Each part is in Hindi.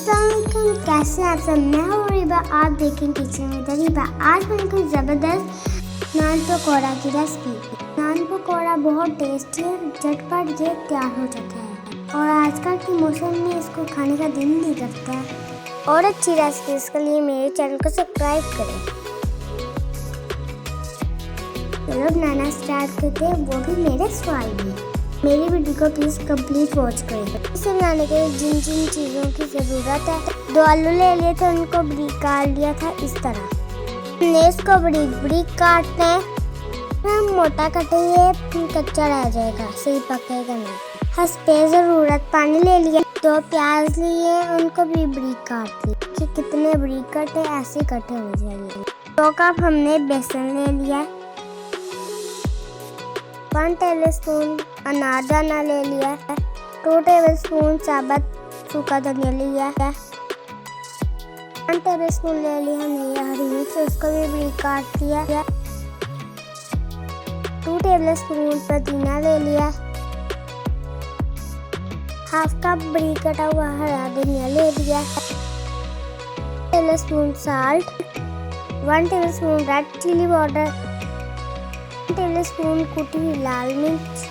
अस्सलामुअलैकुम, कैसे हैं आप सब। मैं हूँ अरीबा, आप देखें किचन में अरीबा। आज मैंने कुछ ज़बरदस्त नान पकौड़ा की रेसिपी। नान पकौड़ा बहुत टेस्टी है, झटपट ये तैयार हो जाता है और आजकल के मौसम में इसको खाने का दिल नहीं करता है। और अच्छी रेसिपीज के लिए मेरे चैनल को सब्सक्राइब करें। चलो बनाना स्टार्ट करते हैं, वो भी मेरे स्वाद में। मेरी वीडियो को प्लीज कंप्लीट वॉच करें। इसे बनाने के लिए जिन जिन चीज़ों की ज़रूरत है, 2 आलू ले लिए थे, उनको बारीक काट लिया था इस तरह। हमने इसको बारीक बारीक काटना है, हम मोटा कटेंगे कच्चा रह जाएगा, सही पकेगा नहीं। हंसपे ज़रूरत पानी ले लिया, 2 प्याज लिए, उनको भी बारीक काट लिया कि कितने बारीक कटे ऐसे कटे हो जाएंगे। 2 कप हमने बेसन ले लिया, 1 टेबलस्पून अनारदाना ले लिया, 2 टेबलस्पून साबुत सूखा धनिया लिया है, 1 टेबलस्पून ले लिया हमने हरी मिर्च, उसको भी बारीक काट लिया, 2 टेबलस्पून पुदीना ले लिया, 1/2 कप बारीक कटा हुआ हरा धनिया ले लिया, 1 tablespoon salt, 1 tablespoon red chili powder, 1 tablespoon कुटी हुई लाल मिर्च,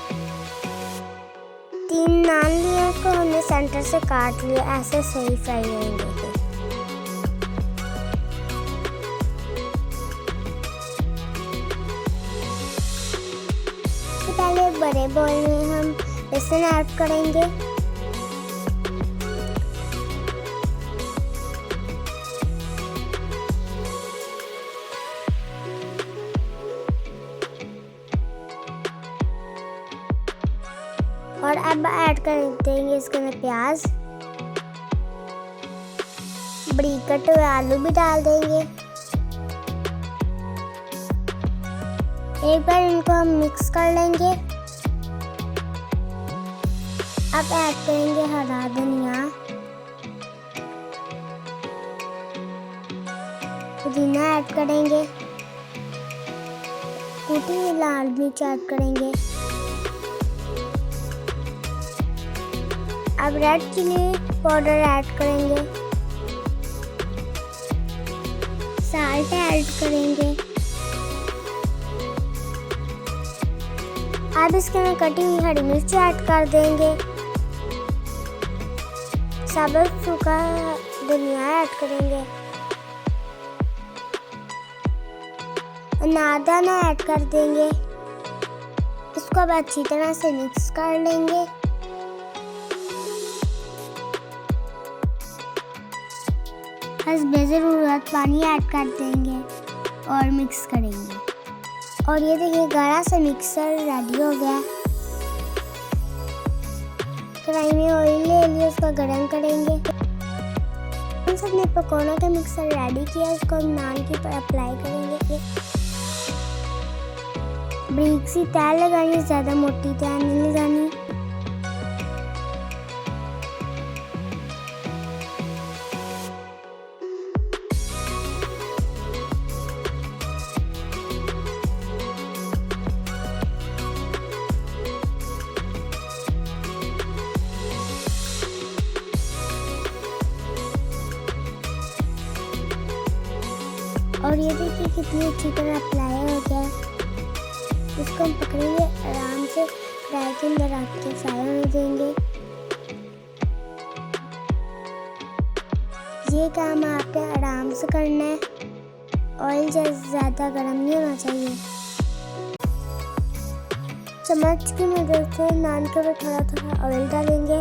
3 नान लिए, उसको हमने सेंटर से काट लिया, ऐसे सही फ्राई होंगे। इससे पहले बड़े बाउल में हम बेसन ऐड करेंगे। और अब ऐड कर देंगे इसके अंदर प्याज, बारीक कटे हुए आलू भी डाल देंगे। एक बार इनको हम मिक्स कर लेंगे। अब ऐड करेंगे हरा धनिया, पुदीना ऐड करेंगे, कुटी हुई लाल मिर्च ऐड करेंगे। अब रेड चिली पाउडर ऐड करेंगे, साल्ट ऐड करेंगे। अब इसके अंदर कटी हुई हरी मिर्च ऐड कर देंगे, साबुत सूखा धनिया ऐड करेंगे, अनारदाना ऐड कर देंगे। इसको अब अच्छी तरह से मिक्स कर लेंगे। हस्बे ज़रूरत पानी ऐड कर देंगे और मिक्स करेंगे। और ये देखिए गाढ़ा सा मिक्सर रेडी हो गया। कढ़ाई में ऑयल ले लिया, उसको गरम करेंगे। हम सबने पकौड़ा का मिक्सर रेडी किया, इसको हम नान के ऊपर अप्लाई करेंगे। बारीक सी तय लगानी, ज़्यादा मोटी तय नहीं लगानी। और ये देखिए कितनी अच्छी तरह अप्लाई हो गया। इसको हम पकड़ेंगे, आराम से फ्राई के अंदर रख के फ्राई होने देंगे। ये काम आपने आराम से करना है, ऑयल ज़्यादा गर्म नहीं होना चाहिए। चम्मच की मदद से नान के ऊपर थोड़ा थोड़ा ऑयल डालेंगे।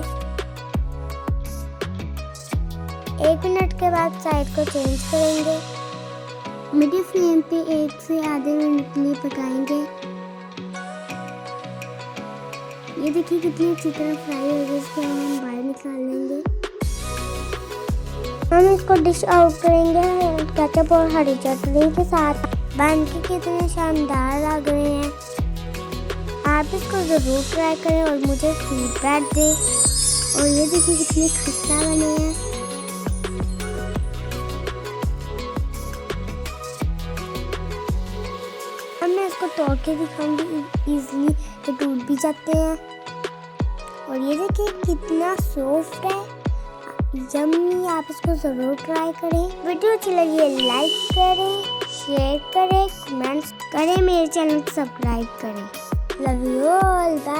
1 मिनट के बाद साइड को चेंज करेंगे। मीडियम फ्लेम पे 1 से आधे मिनट के लिए पकाएंगे। ये देखिए कितनी अच्छी तरह फ्राई हो गई। इसको हम बाहर निकाल लेंगे। हम इसको डिश आउट करेंगे केचप और हरी चटनी के साथ। बन के कितने शानदार लग रहे हैं। आप इसको ज़रूर ट्राई करें और मुझे फीडबैक दें। और ये देखिए कितने खस्ता बने हैं। अब मैं इसको तोड़ के दिखाऊंगी, इजीली ये टूट भी जाते हैं। और ये देखिए कितना सॉफ्ट है। यम्मी, आप इसको जरूर ट्राई करें। वीडियो अच्छी लगी लाइक करें, शेयर करें, कमेंट्स करें, मेरे चैनल को सब्सक्राइब करें। Love you all, bye.